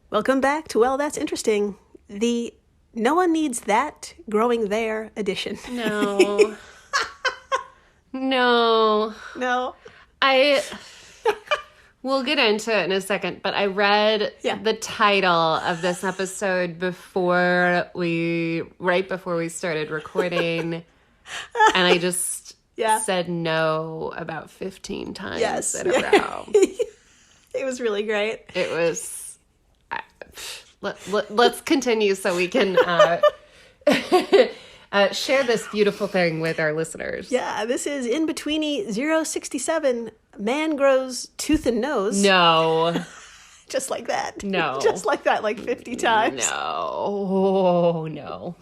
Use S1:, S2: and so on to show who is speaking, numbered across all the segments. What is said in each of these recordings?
S1: Welcome back to Well, That's Interesting, the No One Needs That Growing There edition.
S2: No. No.
S1: No.
S2: We'll get into it in a second, but I read the title of this episode right before we started recording, and I just said no about 15 times in a row.
S1: It was really great.
S2: It was... Let's continue so we can share this beautiful thing with our listeners.
S1: Yeah, this is In-Betweeni 067. Man grows tooth and nose.
S2: No.
S1: Just like that.
S2: No.
S1: Just like that, like 50 times.
S2: No.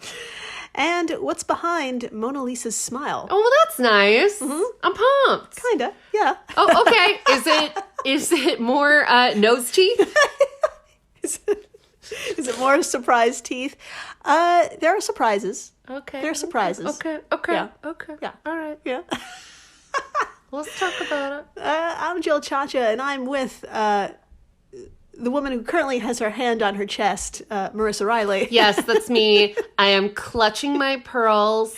S1: And what's behind Mona Lisa's smile?
S2: Oh, well, that's nice. Mm-hmm. I'm pumped.
S1: Kinda, yeah.
S2: Oh, okay. Is it more nose teeth?
S1: Is it more surprise teeth? There are surprises.
S2: Okay.
S1: There are surprises.
S2: Okay.
S1: Yeah.
S2: Okay.
S1: Yeah.
S2: All right.
S1: Yeah.
S2: Let's talk about it.
S1: I'm Jill Chacha, and I'm with the woman who currently has her hand on her chest, Marissa Riley.
S2: Yes, that's me. I am clutching my pearls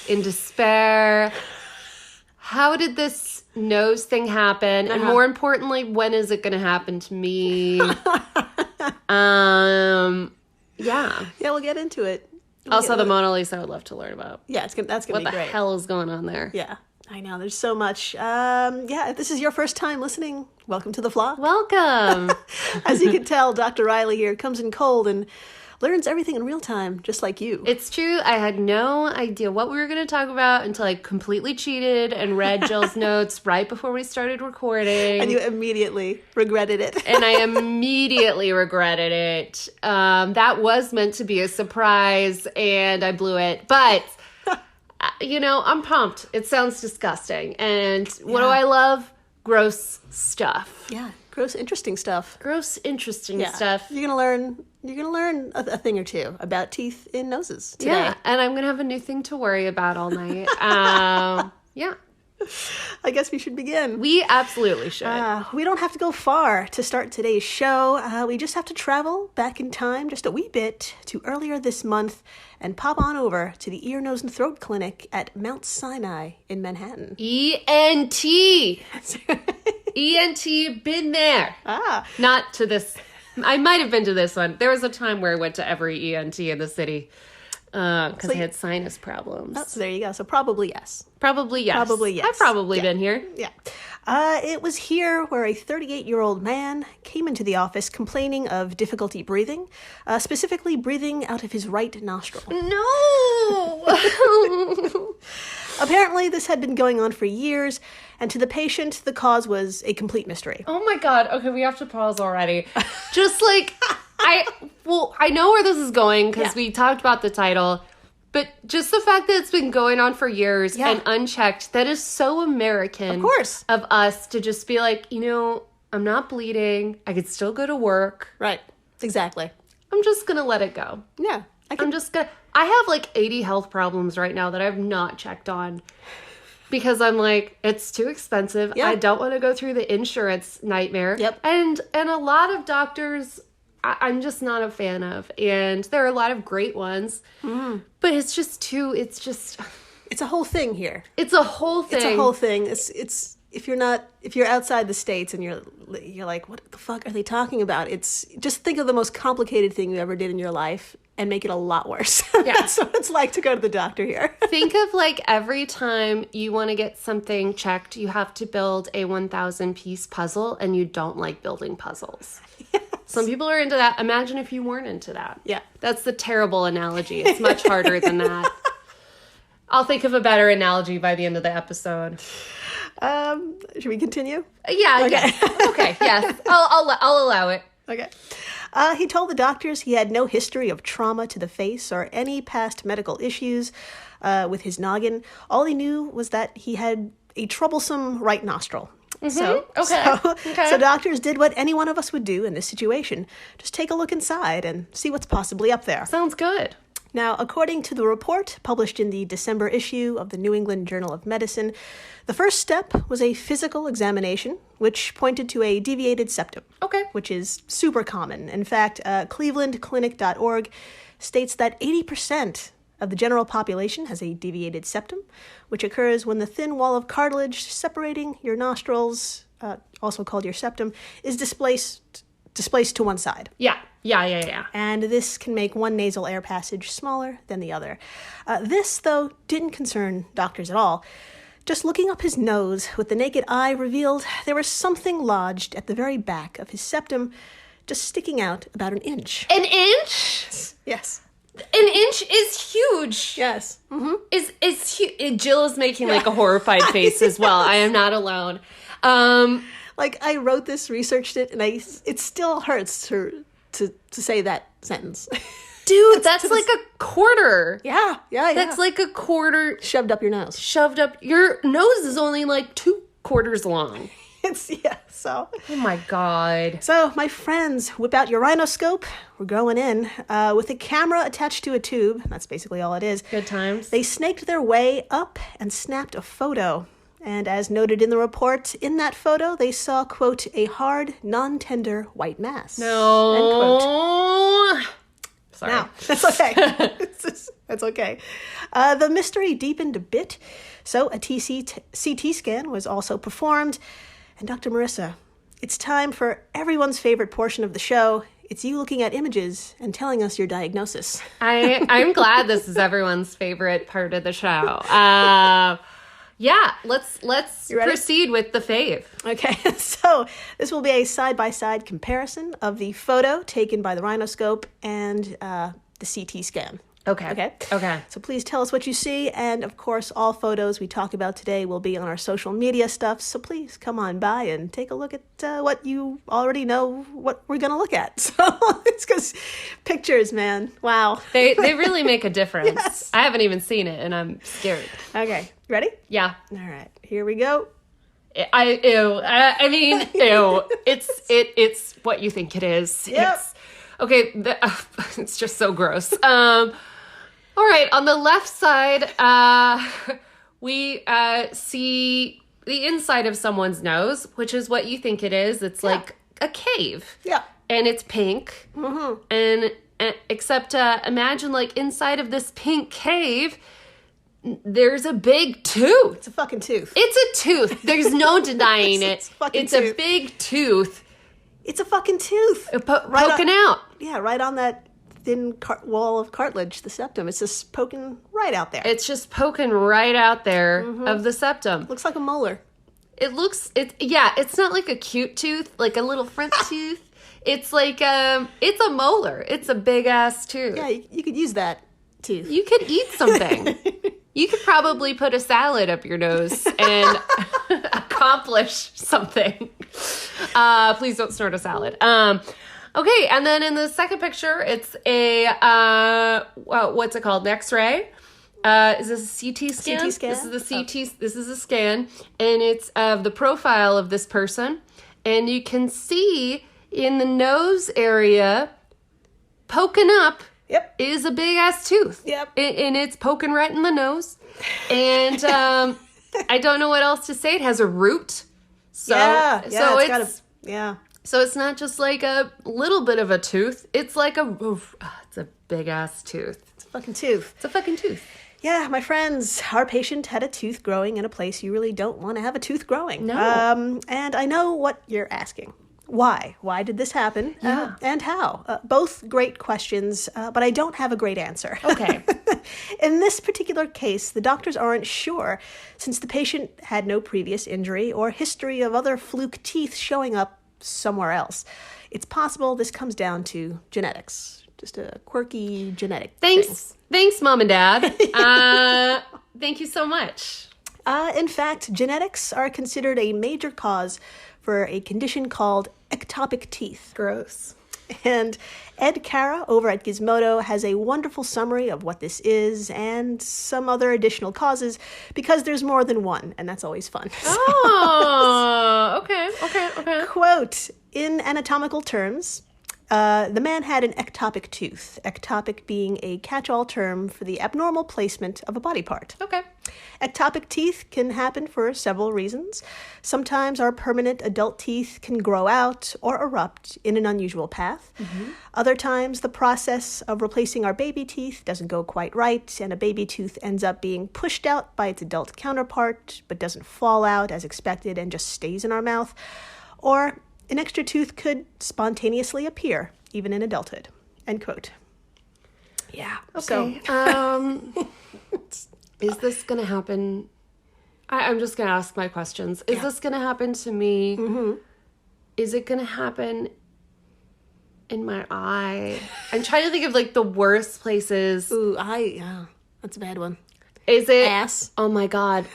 S2: in despair. How did this nose thing happen? And more importantly, when is it going to happen to me? Yeah,
S1: we'll get into it.
S2: The Mona Lisa I would love to learn about.
S1: Yeah, that's gonna be great.
S2: What the hell is going on there?
S1: Yeah, I know. There's so much. If this is your first time listening, welcome to the flock.
S2: Welcome.
S1: As you can tell, Dr. Riley here comes in cold and learns everything in real time, just like you.
S2: It's true. I had no idea what we were going to talk about until I completely cheated and read Jill's notes right before we started recording.
S1: And you immediately regretted it.
S2: And I immediately regretted it. That was meant to be a surprise, and I blew it. But, I'm pumped. It sounds disgusting. And what do I love? Gross stuff.
S1: Yeah, gross, interesting stuff.
S2: Gross, interesting stuff.
S1: You're gonna learn a thing or two about teeth in noses today.
S2: Yeah, and I'm gonna have a new thing to worry about all night. Yeah.
S1: I guess we should begin.
S2: We absolutely should.
S1: We don't have to go far to start today's show. We just have to travel back in time just a wee bit to earlier this month and pop on over to the Ear, Nose, and Throat Clinic at Mount Sinai in Manhattan.
S2: ENT! ENT, been there. Not to this. I might have been to this one. There was a time where I went to every ENT in the city because I had sinus problems.
S1: Oh, so there you go. So probably yes.
S2: Probably yes.
S1: Probably yes.
S2: I've probably been here.
S1: Yeah. It was here where a 38-year-old man came into the office complaining of difficulty breathing, specifically breathing out of his right nostril.
S2: No!
S1: Apparently, this had been going on for years, and to the patient, the cause was a complete mystery.
S2: Oh my God. Okay, we have to pause already. Just like, I know where this is going because we talked about the title, but just the fact that it's been going on for years and unchecked, that is so American.
S1: Of course.
S2: Of us to just be like, I'm not bleeding. I could still go to work.
S1: Right. Exactly.
S2: I'm just going to let it go.
S1: Yeah.
S2: I have like 80 health problems right now that I've not checked on because I'm like, it's too expensive.
S1: Yeah.
S2: I don't want to go through the insurance nightmare.
S1: Yep.
S2: And a lot of doctors I'm just not a fan of. And there are a lot of great ones, but it's
S1: a whole thing here.
S2: It's a whole thing.
S1: It's a whole thing. It's if you're outside the States and you're like, what the fuck are they talking about? It's just think of the most complicated thing you ever did in your life and make it a lot worse.
S2: Yeah.
S1: That's what it's like to go to the doctor here.
S2: Think of like every time you want to get something checked, you have to build a 1,000-piece puzzle, and you don't like building puzzles.
S1: Yes.
S2: Some people are into that. Imagine if you weren't into that.
S1: Yeah.
S2: That's the terrible analogy. It's much harder than that. I'll think of a better analogy by the end of the episode.
S1: Should we continue?
S2: Yeah.
S1: Okay.
S2: Okay. Yes. I'll allow it.
S1: Okay. He told the doctors he had no history of trauma to the face or any past medical issues with his noggin. All he knew was that he had a troublesome right nostril.
S2: Mm-hmm.
S1: So doctors did what any one of us would do in this situation. Just take a look inside and see what's possibly up there.
S2: Sounds good.
S1: Now, according to the report published in the December issue of the New England Journal of Medicine, the first step was a physical examination, which pointed to a deviated septum.
S2: Okay.
S1: Which is super common. In fact, clevelandclinic.org states that 80% of the general population has a deviated septum, which occurs when the thin wall of cartilage separating your nostrils, also called your septum, is displaced to one side.
S2: Yeah.
S1: And this can make one nasal air passage smaller than the other. This, though, didn't concern doctors at all. Just looking up his nose with the naked eye revealed there was something lodged at the very back of his septum, just sticking out about an inch.
S2: An inch?
S1: Yes.
S2: An inch is huge.
S1: Yes. Mm-hmm.
S2: Is Jill is making like a horrified face as well. I am not alone.
S1: Like, I wrote this, researched it, and it still hurts to say that sentence.
S2: Dude, that's like a quarter.
S1: Yeah.
S2: That's like a quarter.
S1: Shoved up your nose.
S2: Shoved up. Your nose is only like 2 quarters long.
S1: So.
S2: Oh my God.
S1: So, my friends, whip out your rhinoscope. We're going in. With a camera attached to a tube. That's basically all it is.
S2: Good times.
S1: They snaked their way up and snapped a photo. And as noted in the report, in that photo, they saw, quote, a hard, non-tender white mass.
S2: No.
S1: End quote.
S2: Sorry.
S1: Now, that's okay. That's okay. The mystery deepened a bit, so a CT scan was also performed. And Dr. Marissa, it's time for everyone's favorite portion of the show. It's you looking at images and telling us your diagnosis.
S2: I'm glad this is everyone's favorite part of the show. Yeah, let's proceed with the fave.
S1: Okay, so this will be a side-by-side comparison of the photo taken by the rhinoscope and the CT scan.
S2: Okay.
S1: So please tell us what you see, and of course, all photos we talk about today will be on our social media stuff, so please come on by and take a look at what you already know what we're going to look at. So it's because pictures, man, wow.
S2: They really make a difference.
S1: Yes.
S2: I haven't even seen it, and I'm scared.
S1: Okay, ready?
S2: Yeah.
S1: All right, here we go.
S2: I mean, ew. It's what you think it is.
S1: Yep.
S2: It's just so gross. All right, on the left side, we see the inside of someone's nose, which is what you think it is. It's like a cave.
S1: Yeah.
S2: And it's pink. Mm-hmm. And except imagine like inside of this pink cave, there's a big tooth.
S1: It's a fucking tooth.
S2: It's a tooth. There's no denying it.
S1: It's
S2: a big tooth.
S1: It's a fucking tooth.
S2: Poking out.
S1: Yeah, right on that thin wall of cartilage, the septum. It's just poking right out there.
S2: It's just poking right out there of the septum.
S1: Looks like a molar.
S2: It's not like a cute tooth, like a little front tooth. It's like, it's a molar. It's a big ass tooth.
S1: Yeah, you could use that tooth.
S2: You could eat something. You could probably put a salad up your nose and accomplish something. Please don't snort a salad. Okay, and then in the second picture, it's a, what's it called? An X-ray. Is this a CT scan?
S1: CT scan?
S2: This is the CT. This is a scan, and it's of the profile of this person, and you can see in the nose area, poking up.
S1: Yep.
S2: Is a big ass tooth.
S1: Yep.
S2: And it's poking right in the nose. And I don't know what else to say. It has a root. So So it's not just like a little bit of a tooth. It's like it's a big ass tooth.
S1: It's a fucking tooth.
S2: It's a fucking tooth.
S1: Yeah, my friends, our patient had a tooth growing in a place you really don't want to have a tooth growing.
S2: No.
S1: And I know what you're asking. Why? Why did this happen?
S2: Yeah.
S1: And how? Both great questions, but I don't have a great answer.
S2: Okay.
S1: In this particular case, the doctors aren't sure, since the patient had no previous injury or history of other fluke teeth showing up somewhere else. It's possible this comes down to genetics, just a quirky genetic thing.
S2: Thanks, Mom and Dad. Thank you so much.
S1: In fact, genetics are considered a major cause for a condition called ectopic teeth.
S2: Gross.
S1: And Ed Cara over at Gizmodo has a wonderful summary of what this is and some other additional causes, because there's more than one, and that's always fun.
S2: Oh, okay.
S1: Quote, in anatomical terms, The man had an ectopic tooth, ectopic being a catch-all term for the abnormal placement of a body part.
S2: Okay.
S1: Ectopic teeth can happen for several reasons. Sometimes our permanent adult teeth can grow out or erupt in an unusual path. Mm-hmm. Other times, the process of replacing our baby teeth doesn't go quite right, and a baby tooth ends up being pushed out by its adult counterpart, but doesn't fall out as expected and just stays in our mouth. Or an extra tooth could spontaneously appear, even in adulthood. End quote. Yeah.
S2: Okay.
S1: So,
S2: is this going to happen? I'm just going to ask my questions. Is this going to happen to me?
S1: Mm-hmm.
S2: Is it going to happen in my eye? I'm trying to think of like the worst places.
S1: Ooh, that's a bad one.
S2: Is it?
S1: Ass.
S2: Oh my God.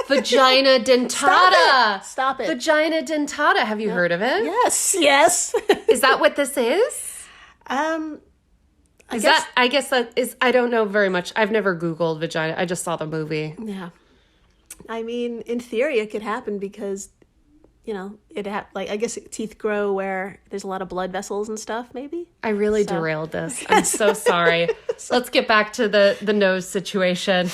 S2: Vagina dentata.
S1: Stop it.
S2: Vagina dentata. Have you heard of it?
S1: Yes.
S2: Is that what this is?
S1: I
S2: guess that is, I don't know very much. I've never Googled vagina. I just saw the movie.
S1: Yeah. I mean, in theory, it could happen because, I guess teeth grow where there's a lot of blood vessels and stuff, maybe.
S2: I really derailed this. I'm so sorry. Let's get back to the nose situation.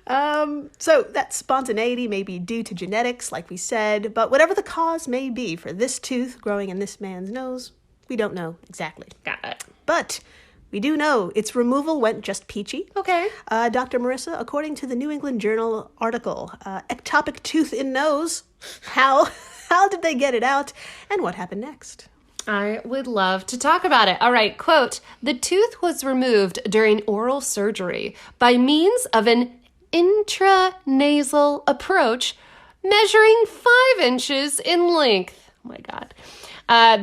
S1: So that spontaneity may be due to genetics, like we said, but whatever the cause may be for this tooth growing in this man's nose, we don't know exactly.
S2: Got it.
S1: But we do know its removal went just peachy.
S2: Okay.
S1: Dr. Marissa, according to the New England Journal article, ectopic tooth in nose, how did they get it out, and what happened next?
S2: I would love to talk about it. All right, quote, "The tooth was removed during oral surgery by means of an intranasal approach measuring 5 inches in length." Oh my God.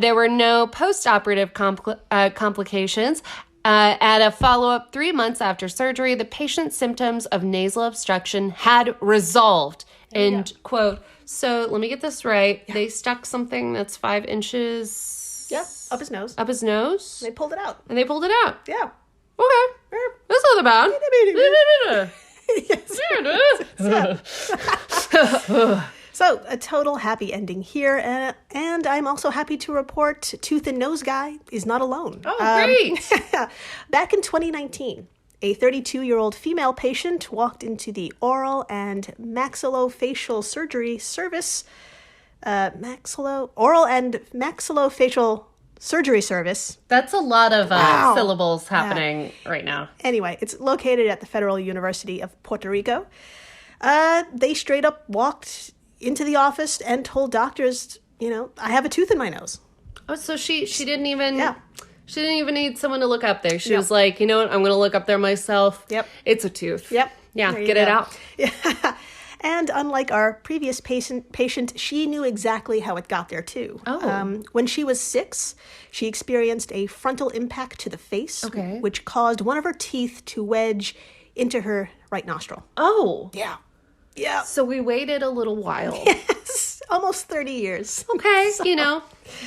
S2: There were no post-operative complications. At a follow-up 3 months after surgery, the patient's symptoms of nasal obstruction had resolved. End quote. So let me get this right. Yeah. They stuck something that's 5 inches.
S1: Yeah, up his nose.
S2: Up his nose.
S1: They pulled it out.
S2: And they pulled it out.
S1: Yeah.
S2: Okay. That's not bad.
S1: So, a total happy ending here, and I'm also happy to report Tooth and Nose Guy is not alone.
S2: Oh, great!
S1: Back in 2019, a 32-year-old female patient walked into the oral and maxillofacial surgery service, oral and maxillofacial surgery service.
S2: That's a lot of syllables happening right now.
S1: Anyway, it's located at the Federal University of Puerto Rico. They straight up walked into the office and told doctors, I have a tooth in my nose.
S2: Oh, so she didn't even she didn't even need someone to look up there. She was like, you know what, I'm going to look up there myself.
S1: Yep.
S2: It's a tooth.
S1: Yep.
S2: Yeah, get it out.
S1: Yeah. And unlike our previous patient, she knew exactly how it got there, too.
S2: Oh.
S1: When she was 6, she experienced a frontal impact to the face, which caused one of her teeth to wedge into her right nostril.
S2: Oh.
S1: Yeah. Yeah.
S2: So we waited a little while.
S1: Yes. Almost 30 years.
S2: Okay.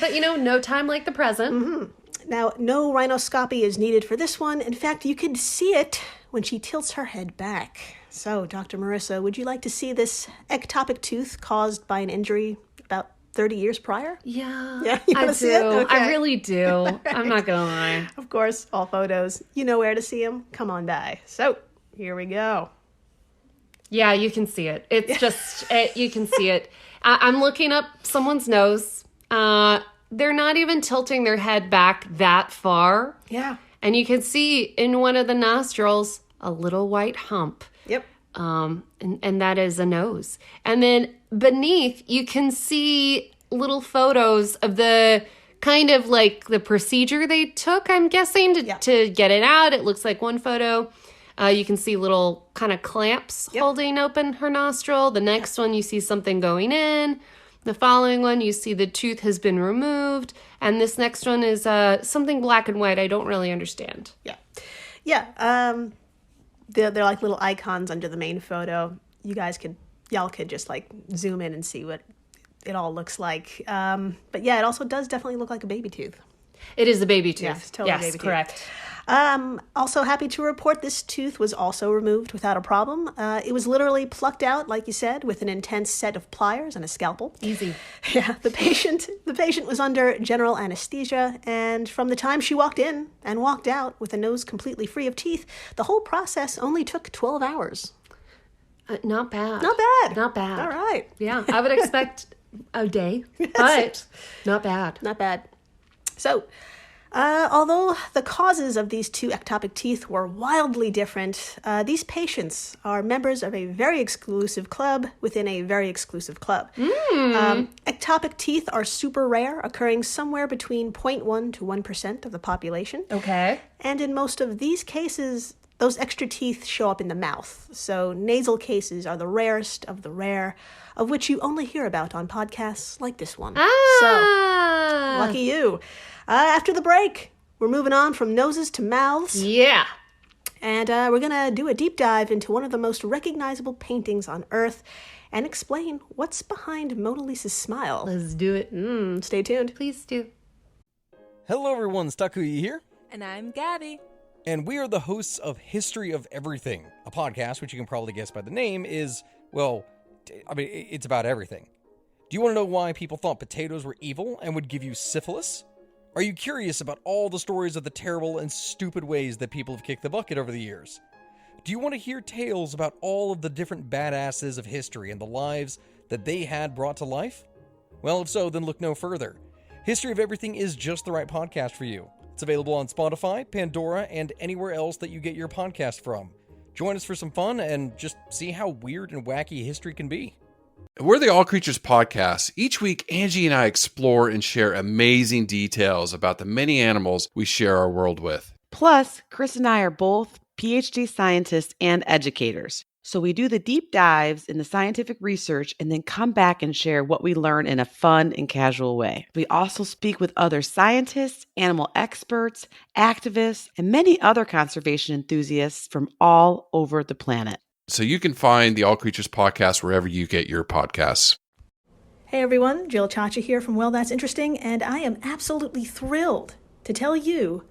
S2: But no time like the present.
S1: Mm-hmm. Now, no rhinoscopy is needed for this one. In fact, you can see it when she tilts her head back. So, Dr. Marissa, would you like to see this ectopic tooth caused by an injury about 30 years prior?
S2: Yeah,
S1: you want to see it? Okay.
S2: I really do. Right. I'm not going to lie.
S1: Of course, all photos. You know where to see them. Come on by. So, here we go.
S2: Yeah, you can see it. It's just, you can see it. I'm looking up someone's nose. They're not even tilting their head back that far.
S1: Yeah.
S2: And you can see in one of the nostrils a little white hump.
S1: Yep.
S2: And that is a nose. And then beneath, you can see little photos of the kind of like the procedure they took, I'm guessing, to get it out. It looks like one photo. You can see little kind of clamps holding open her nostril. The next one, you see something going in. The following one, you see the tooth has been removed. And this next one is something black and white I don't really understand.
S1: Yeah. Yeah. They're like little icons under the main photo. Y'all could just like zoom in and see what it all looks like. But yeah, it also does definitely look like a baby tooth.
S2: It is a baby tooth.
S1: Yes, totally baby tooth.
S2: Correct.
S1: Also happy to report this tooth was also removed without a problem. It was literally plucked out, like you said, with an intense set of pliers and a scalpel.
S2: Easy.
S1: Yeah, the patient was under general anesthesia, and from the time she walked in and walked out with a nose completely free of teeth, the whole process only took 12 hours.
S2: Not bad.
S1: Not bad.
S2: Not bad.
S1: All right.
S2: Yeah, I would expect a day, but not bad.
S1: Not bad. So, although the causes of these two ectopic teeth were wildly different, these patients are members of a very exclusive club within a very exclusive club. Ectopic teeth are super rare, occurring somewhere between 0.1 to 1% of the population.
S2: Okay.
S1: And in most of these cases, those extra teeth show up in the mouth. So nasal cases are the rarest of the rare, of which you only hear about on podcasts like this one. So, lucky you. After the break, we're moving on from noses to mouths.
S2: Yeah.
S1: And we're going to do a deep dive into one of the most recognizable paintings on Earth and explain what's behind Mona Lisa's smile.
S2: Let's do it.
S1: Stay tuned.
S2: Please do.
S3: Hello everyone, Stakuyi here.
S4: And I'm Gabby.
S3: And we are the hosts of History of Everything, a podcast which you can probably guess by the name is, well, it's about everything. Do you want to know why people thought potatoes were evil and would give you syphilis? Are you curious about all the stories of the terrible and stupid ways that people have kicked the bucket over the years? Do you want to hear tales about all of the different badasses of history and the lives that they had brought to life? Well, if so, then look no further. History of Everything is just the right podcast for you. It's available on Spotify, Pandora, and anywhere else that you get your podcast from. Join us for some fun and just see how weird and wacky history can be.
S5: We're the All Creatures Podcast. Each week, Angie and I explore and share amazing details about the many animals we share our world with.
S4: Plus, Chris and I are both PhD scientists and educators. So we do the deep dives in the scientific research and then come back and share what we learn in a fun and casual way. We also speak with other scientists, animal experts, activists, and many other conservation enthusiasts from all over the planet.
S5: So you can find the All Creatures Podcast wherever you get your podcasts.
S1: Hey everyone, Jill Chacha here from Well, That's Interesting, and I am absolutely thrilled to tell you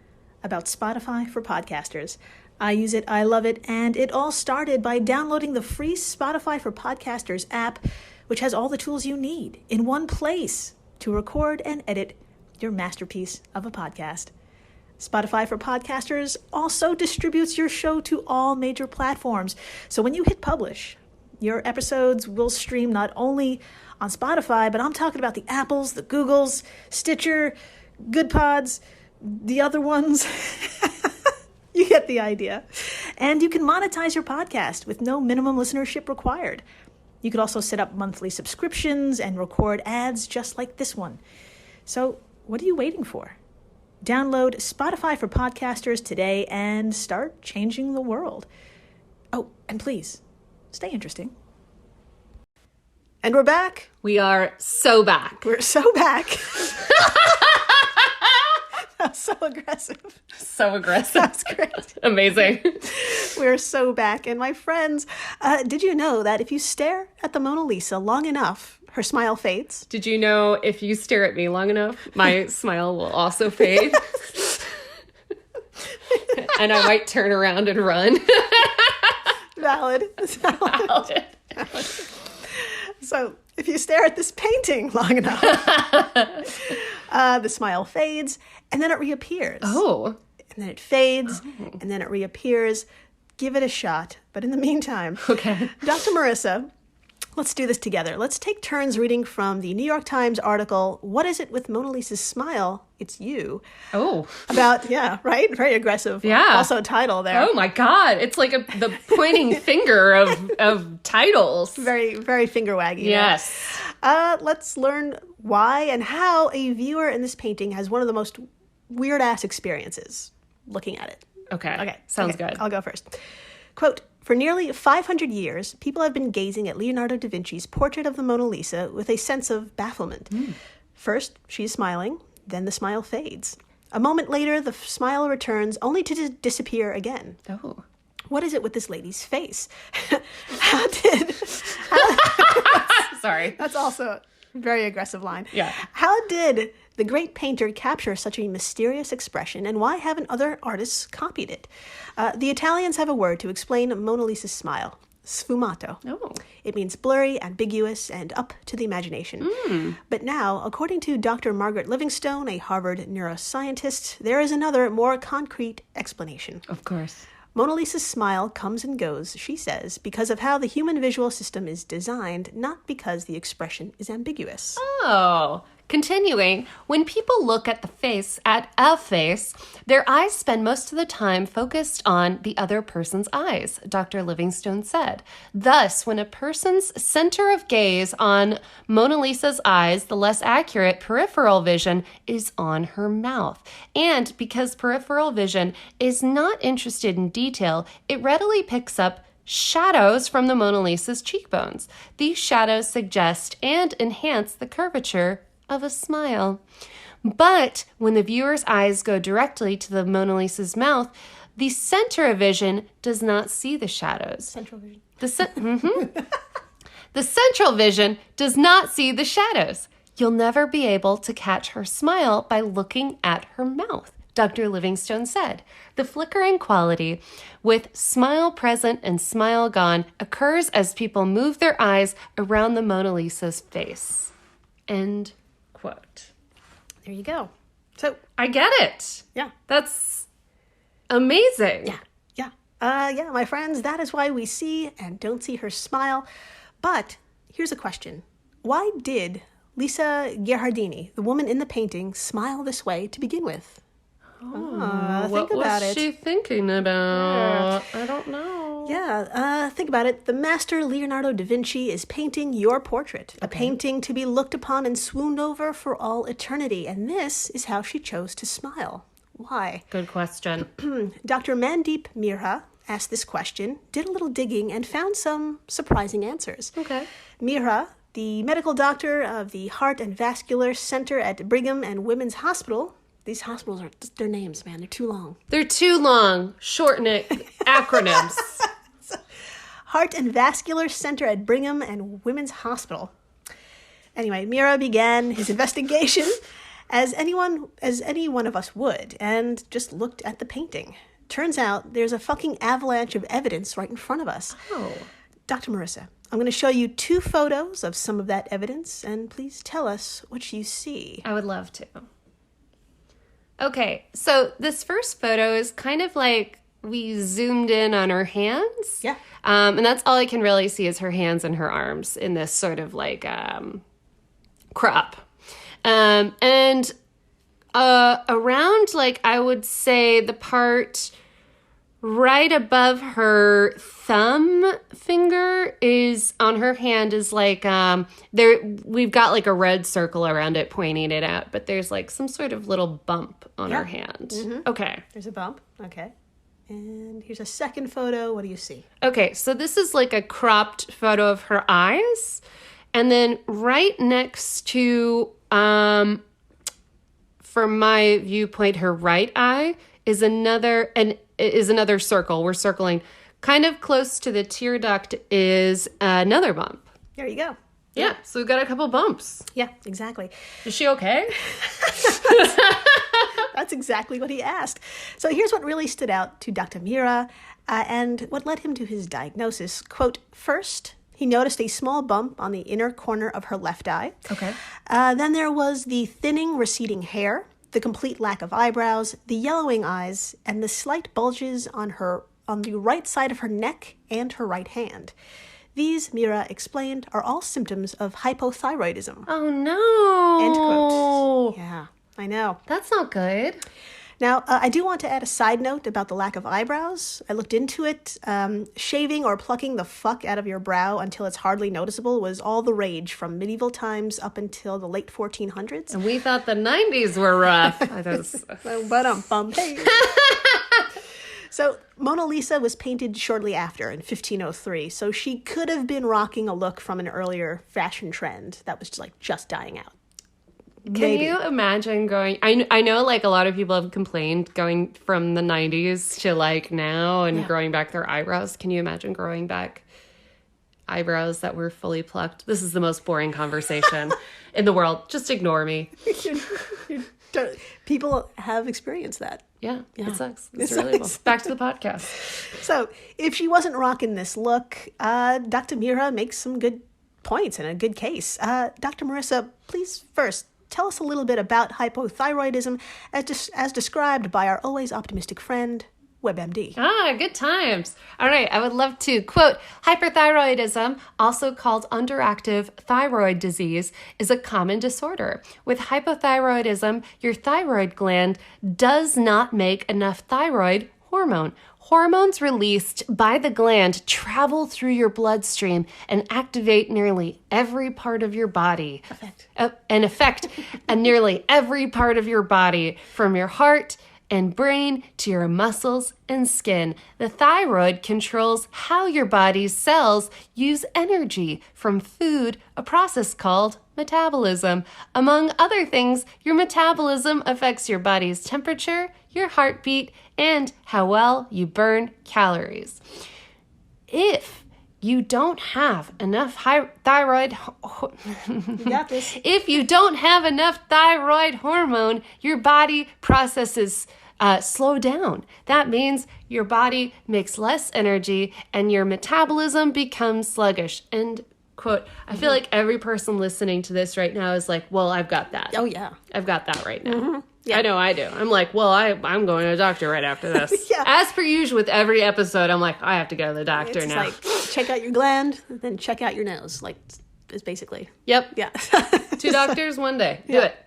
S1: about Spotify for podcasters. I use it, I love it, and it all started by downloading the free Spotify for Podcasters app, which has all the tools you need in one place to record and edit your masterpiece of a podcast. Spotify for Podcasters also distributes your show to all major platforms. So when you hit publish, your episodes will stream not only on Spotify, but I'm talking about the Apples, the Googles, Stitcher, Good Pods, the other ones. You get the idea. And you can monetize your podcast with no minimum listenership required. You could also set up monthly subscriptions and record ads just like this one. So what are you waiting for? Download Spotify for Podcasters today and start changing the world. Oh, and please, stay interesting. And we're back.
S2: We are so back.
S1: We're so back. That's so aggressive.
S2: So aggressive.
S1: That's great.
S2: Amazing.
S1: We're so back. And my friends, did you know that if you stare at the Mona Lisa long enough, her smile fades?
S2: Did you know if you stare at me long enough, my smile will also fade? And I might turn around and run.
S1: Valid.
S2: Valid.
S1: So if you stare at this painting long enough, the smile fades and then it reappears.
S2: Oh.
S1: And then it fades and then it reappears. Give it a shot. But in the meantime,
S2: Okay.
S1: Dr. Marissa, let's do this together. Let's take turns reading from the New York Times article, What Is It With Mona Lisa's Smile? It's You.
S2: Oh.
S1: About, yeah, right? Very aggressive.
S2: Yeah.
S1: Also title there.
S2: Oh my God. It's like the pointing finger of titles.
S1: Very, very finger waggy.
S2: Yes.
S1: Let's learn why and how a viewer in this painting has one of the most weird-ass experiences looking at it.
S2: Okay. Sounds good.
S1: I'll go first. Quote, for nearly 500 years, people have been gazing at Leonardo da Vinci's portrait of the Mona Lisa with a sense of bafflement. First, she's smiling, then the smile fades. A moment later, the smile returns, only to disappear again.
S2: Oh.
S1: What is it with this lady's face?
S2: Sorry.
S1: That's also Very aggressive line.
S2: Yeah.
S1: How did the great painter capture such a mysterious expression, and why haven't other artists copied it? The Italians have a word to explain Mona Lisa's smile. Sfumato.
S2: Oh.
S1: It means blurry, ambiguous, and up to the imagination. But now, according to Dr. Margaret Livingstone, a Harvard neuroscientist, there is another, more concrete explanation.
S2: Of course.
S1: Mona Lisa's smile comes and goes, she says, because of how the human visual system is designed, not because the expression is ambiguous.
S2: Oh. Continuing, when people look at a face, their eyes spend most of the time focused on the other person's eyes, Dr. Livingstone said. Thus, when a person's center of gaze on Mona Lisa's eyes, the less accurate peripheral vision is on her mouth. And because peripheral vision is not interested in detail, it readily picks up shadows from the Mona Lisa's cheekbones. These shadows suggest and enhance the curvature of a smile. But when the viewer's eyes go directly to the Mona Lisa's mouth, the center of vision does not see the shadows.
S1: Central vision.
S2: The central vision does not see the shadows. You'll never be able to catch her smile by looking at her mouth, Dr. Livingstone said. The flickering quality with smile present and smile gone occurs as people move their eyes around the Mona Lisa's face. End quote.
S1: There you go. So,
S2: I get it.
S1: yeah.
S2: That's amazing.
S1: Yeah. Yeah, my friends, that is why we see and don't see her smile. But here's a question. Why did Lisa Gherardini, the woman in the painting, smile this way to begin with? Think about
S2: What was
S1: it.
S2: she thinking about? I don't know.
S1: Yeah, think about it. The master Leonardo da Vinci is painting your portrait, a painting to be looked upon and swooned over for all eternity. And this is how she chose to smile. Why?
S2: Good question.
S1: Dr. Mandeep Mehra asked this question, did a little digging, and found some surprising answers.
S2: Okay.
S1: Mehra, the medical doctor of the Heart and Vascular Center at Brigham and Women's Hospital. These hospitals are, their names, man, they're too long.
S2: They're too long. Shorten it. Acronyms.
S1: Heart and Vascular Center at Brigham and Women's Hospital. Anyway, Mehra began his investigation as any one of us would, and just looked at the painting. Turns out there's a fucking avalanche of evidence right in front of us.
S2: Oh.
S1: Dr. Marissa, I'm going to show you 2 photos of some of that evidence, and please tell us what you see.
S2: I would love to. Okay, so this first photo is kind of like we zoomed in on her hands.
S1: Yeah.
S2: And that's all I can really see is her hands and her arms in this sort of like crop. And around, like, I would say the part right above her thumb finger is on her hand is like there we've got like a red circle around it pointing it out, but there's like some sort of little bump on her hand. Okay.
S1: There's a bump. Okay. And here's a second photo. What do you see?
S2: Okay, so this is like a cropped photo of her eyes. And then right next to from my viewpoint, her right eye is another circle. We're circling kind of close to the tear duct is another bump.
S1: There you go.
S2: Yeah, so we've got a couple bumps.
S1: Yeah, exactly.
S2: Is she okay?
S1: That's exactly what he asked. So here's what really stood out to Dr. Mehra and what led him to his diagnosis. Quote, first, he noticed a small bump on the inner corner of her left eye.
S2: Okay.
S1: Then there was the thinning, receding hair, the complete lack of eyebrows, the yellowing eyes, and the slight bulges on the right side of her neck and her right hand. These, Mehra explained, are all symptoms of hypothyroidism.
S2: Oh, no.
S1: End quote. Yeah, I know.
S2: That's not good.
S1: Now, I do want to add a side note about the lack of eyebrows. I looked into it. Shaving or plucking the fuck out of your brow until it's hardly noticeable was all the rage from medieval times up until the late 1400s.
S2: And we thought the 90s were rough.
S1: Hey. So Mona Lisa was painted shortly after in 1503, so she could have been rocking a look from an earlier fashion trend that was just dying out.
S2: Can you imagine going... I know, like, a lot of people have complained going from the 90s to, like, now and growing back their eyebrows. Can you imagine growing back eyebrows that were fully plucked. This is the most boring conversation in the world. Just ignore me.
S1: People have experienced that.
S2: Yeah, it sucks. It's
S1: It
S2: relatable.
S1: sucks.
S2: Back to the podcast.
S1: So, if she wasn't rocking this look, Dr. Mira makes some good points and a good case. Dr. Marissa, please first tell us a little bit about hypothyroidism as described by our always optimistic friend, WebMD.
S2: Good times. All right, I would love to. Quote, hyperthyroidism, also called underactive thyroid disease, is a common disorder. With hypothyroidism, your thyroid gland does not make enough thyroid hormone. Hormones released by the gland travel through your bloodstream and activate nearly every part of your body. Affect nearly every part of your body, from your heart and brain to your muscles and skin. The thyroid controls how your body's cells use energy from food, a process called metabolism. Among other things, your metabolism affects your body's temperature, your heartbeat, and how well you burn calories. If you don't have enough thyroid
S1: You got this.
S2: if you don't have enough thyroid hormone, your body processes slow down. That means your body makes less energy and your metabolism becomes sluggish. And quote, I feel like every person listening to this right now is like, well, I've got that.
S1: Oh, yeah.
S2: I've got that right now.
S1: Mm-hmm. Yeah.
S2: I know I do. I'm like, well, I'm going to the doctor right after this.
S1: Yeah.
S2: As per usual with every episode, I'm like, I have to go to the doctor
S1: It's
S2: now.
S1: like, check out your gland, then check out your nose. Like, it's basically,
S2: Yep.
S1: yeah.
S2: 2 doctors, 1 day. Do it.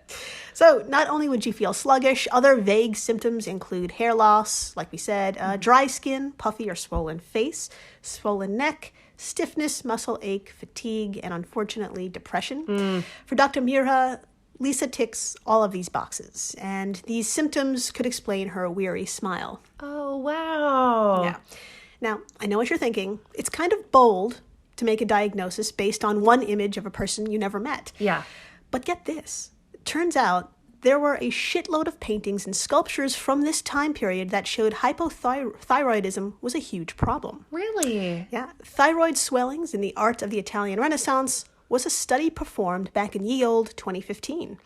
S1: So not only would you feel sluggish, other vague symptoms include hair loss, like we said, dry skin, puffy or swollen face, swollen neck, stiffness, muscle ache, fatigue, and unfortunately, depression. For Dr. Mira, Lisa ticks all of these boxes, and these symptoms could explain her weary smile.
S2: Oh, wow.
S1: Yeah. Now, I know what you're thinking. It's kind of bold to make a diagnosis based on one image of a person you never met.
S2: Yeah.
S1: But get this. It turns out there were a shitload of paintings and sculptures from this time period that showed hypothyroidism was a huge problem.
S2: Really?
S1: Yeah. Thyroid swellings in the art of the Italian Renaissance was a study performed back in ye olde 2015.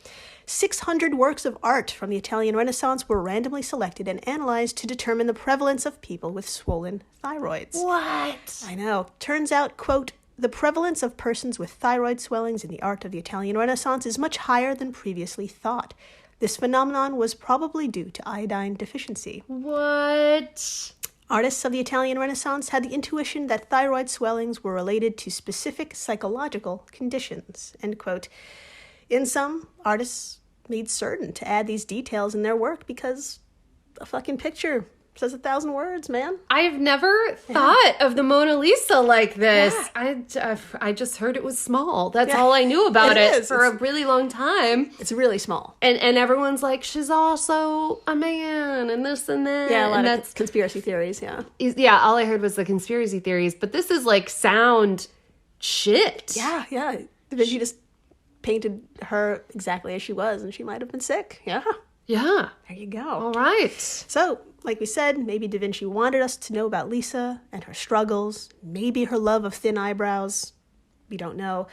S1: 600 works of art from the Italian Renaissance were randomly selected and analyzed to determine the prevalence of people with swollen thyroids.
S2: What?
S1: I know. Turns out, quote, the prevalence of persons with thyroid swellings in the art of the Italian Renaissance is much higher than previously thought. This phenomenon was probably due to iodine deficiency.
S2: What?
S1: Artists of the Italian Renaissance had the intuition that thyroid swellings were related to specific psychological conditions, end quote. In some, artists made certain to add these details in their work because a fucking picture says 1,000 words, man.
S2: I've never thought of the Mona Lisa like this.
S1: Yeah.
S2: I just heard it was small. That's all I knew about it for a really long time.
S1: It's really small.
S2: And everyone's like, she's also a man and this and that.
S1: Yeah, a lot
S2: and
S1: of conspiracy theories, yeah.
S2: Yeah, all I heard was the conspiracy theories. But this is like sound shit.
S1: Yeah, yeah. Da Vinci just painted her exactly as she was, and she might have been sick. Yeah.
S2: Yeah.
S1: There you go.
S2: All right.
S1: So, like we said, maybe Da Vinci wanted us to know about Lisa and her struggles, maybe her love of thin eyebrows. We don't know.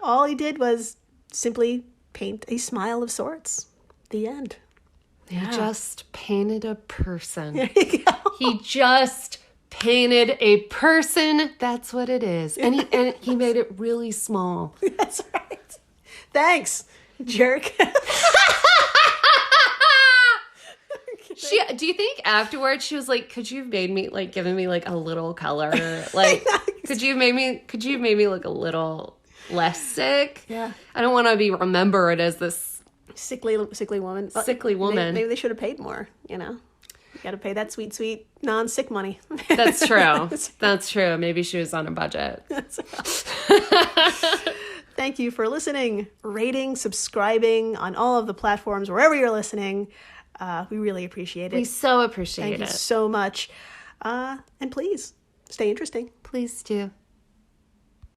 S1: All he did was simply paint a smile of sorts. The end.
S2: He just painted a person.
S1: There you go.
S2: He just painted a person. That's what it is. And he made it really small.
S1: That's right. Thanks, jerk.
S2: Do you think afterwards she was like, could you have made me like given me like a little color? Like could you have made me look a little less sick?
S1: Yeah.
S2: I don't want to be remembered as this
S1: Sickly woman.
S2: sickly woman.
S1: Maybe they should have paid more, you know. You got to pay that sweet, sweet non-sick money.
S2: That's true. That's true. Maybe she was on a budget.
S1: Thank you for listening, rating, subscribing on all of the platforms, wherever you're listening. We really appreciate it.
S2: We so appreciate
S1: Thank
S2: it.
S1: you so much. And please, stay interesting.
S2: Please do.